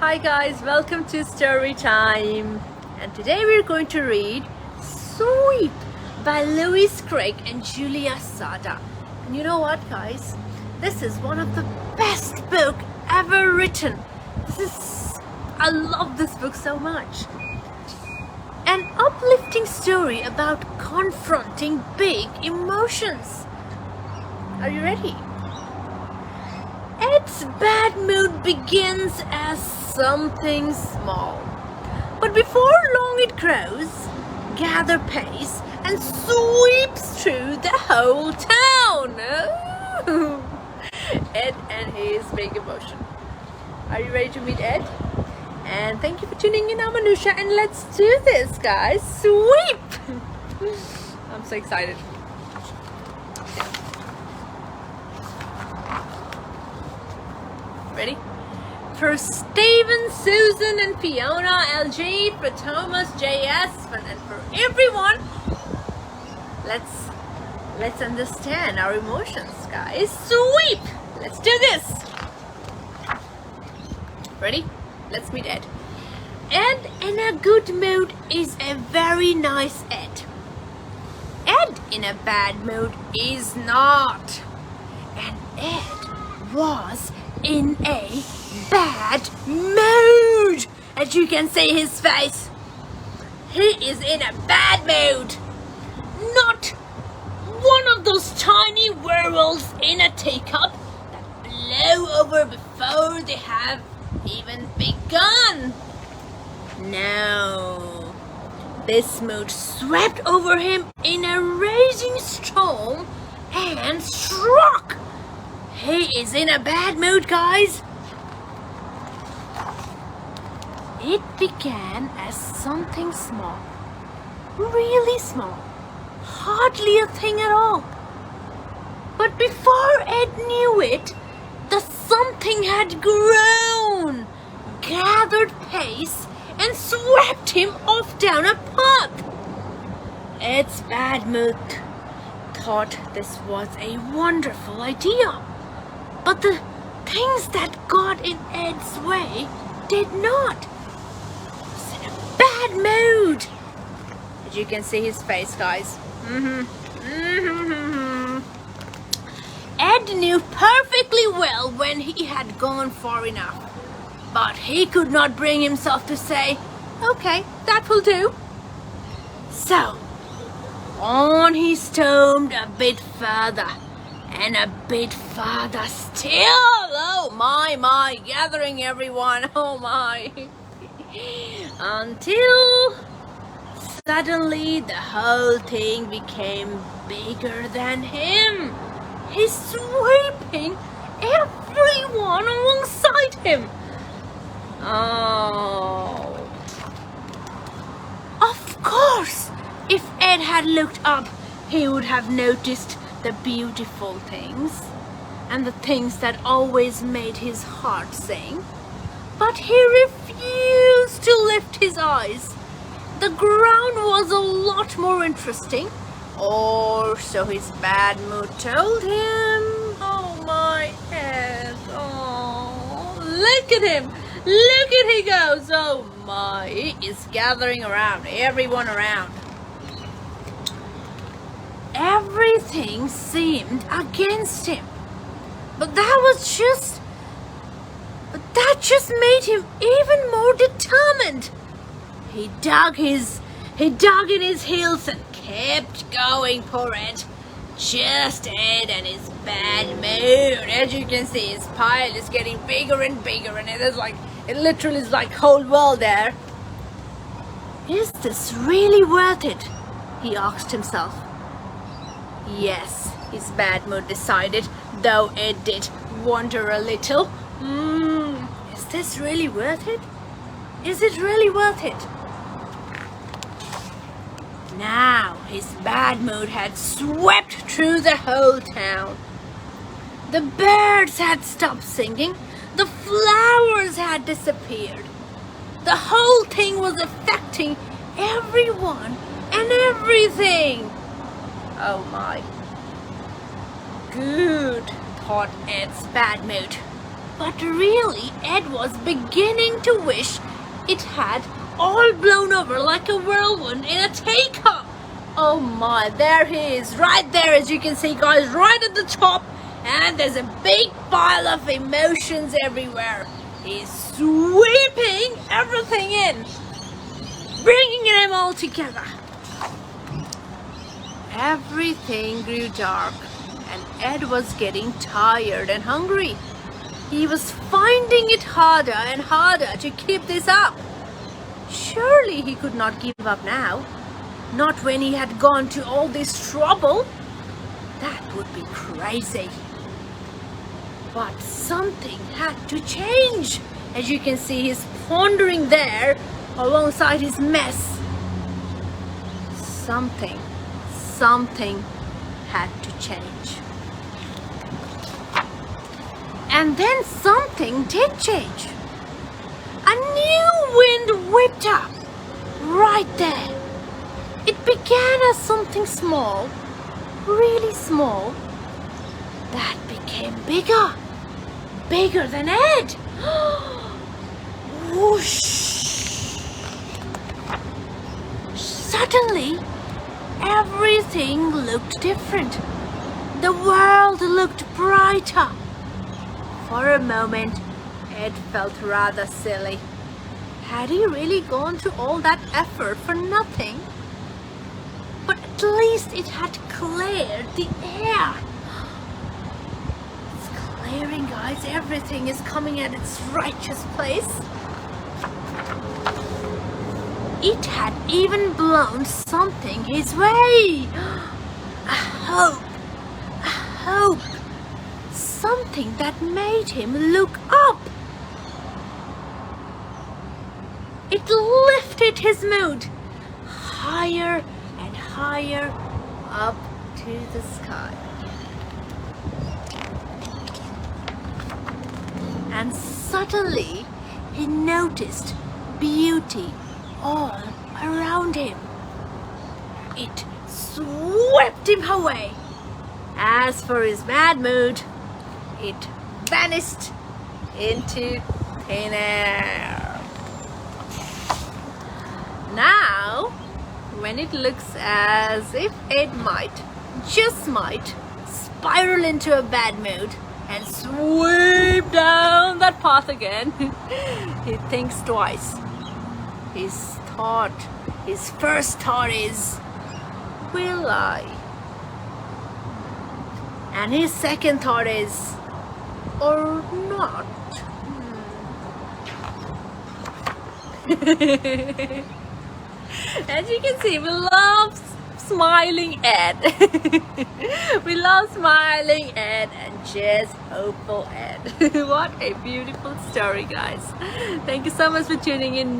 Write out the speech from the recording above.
Hi guys, welcome to Storytime, and today we're going to read Sweep by Louise Greig and Júlia Sardá. And you know what guys, this is one of the best book ever written. I love this book so much. An uplifting story about confronting big emotions. Are you ready? Ed's bad mood begins as something small, but before long it grows, gathers pace, and sweeps through the whole town. Oh. Ed and his big emotion. Are you ready to meet Ed? And thank you for tuning in. I'm Anusha, and let's do this, guys. Sweep! I'm so excited. Ready? For Steven, Susan, and Fiona, LG, for Thomas, JS, and for everyone, let's understand our emotions, guys. Sweep! Let's do this. Ready? Let's meet Ed. Ed in a good mood is a very nice Ed. Ed in a bad mood is not. And Ed was in a bad mood. As you can see his face, he is in a bad mood. Not one of those tiny whirls in a teacup that blow over before they have even begun. No, this mood swept over him in a raging storm and struck. He is in a bad mood, guys. It began as something small, really small, hardly a thing at all. But before Ed knew it, the something had grown, gathered pace, and swept him off down a path. Ed's bad mood thought this was a wonderful idea. But the things that got in Ed's way did not. He was in a bad mood. As you can see his face, guys. Ed knew perfectly well when he had gone far enough. But he could not bring himself to say, okay, that will do. So, on he stormed a bit further. And a bit farther still. Oh my, gathering everyone. Oh my. Until suddenly the whole thing became bigger than him. He's sweeping everyone alongside him. Oh. Of course, if Ed had looked up, he would have noticed the beautiful things and the things that always made his heart sing. But he refused to lift his eyes. The ground was a lot more interesting, or so his bad mood told him. Oh my head. Oh, look at him. Look at he goes. Oh my, he is gathering around, everyone around. Everything seemed against him, but that just made him even more determined. He dug in his heels and kept going. Poor Ed, just Ed and his bad mood. As you can see, his pile is getting bigger and bigger, and it literally is like whole world there. Is this really worth it? He asked himself. Yes, his bad mood decided, though Ed did wonder a little. Is this really worth it? Is it really worth it? Now his bad mood had swept through the whole town. The birds had stopped singing. The flowers had disappeared. The whole thing was affecting everyone and everything. Oh my. Good, thought Ed's bad mood. But really, Ed was beginning to wish it had all blown over like a whirlwind in a teacup. Oh my, there he is, right there, as you can see, guys, right at the top. And there's a big pile of emotions everywhere. He's sweeping everything in, bringing them all together. Everything grew dark, and Ed was getting tired and hungry. He was finding it harder and harder to keep this up. Surely he could not give up now. Not when he had gone to all this trouble. That would be crazy. But something had to change. As you can see, he's pondering there alongside his mess. Something had to change. And then something did change. A new wind whipped up right there. It began as something small, really small, that became bigger, bigger than Ed. Whoosh! Suddenly, everything looked different. The world looked brighter. For a moment, Ed felt rather silly. Had he really gone to all that effort for nothing? But at least it had cleared the air. It's clearing, guys. Everything is coming at its righteous place. It had even blown something his way. A hope. A hope. Something that made him look up. It lifted his mood higher and higher up to the sky. And suddenly he noticed beauty all around him. It swept him away. As for his bad mood, it vanished into thin air. Now, when it looks as if it might, just might, spiral into a bad mood and sweep down that path again, he thinks twice. His first thought is, will I? And his second thought is, or not? As you can see, we love smiling Ed. We love smiling Ed and just hopeful Ed. What a beautiful story, guys. Thank you so much for tuning in.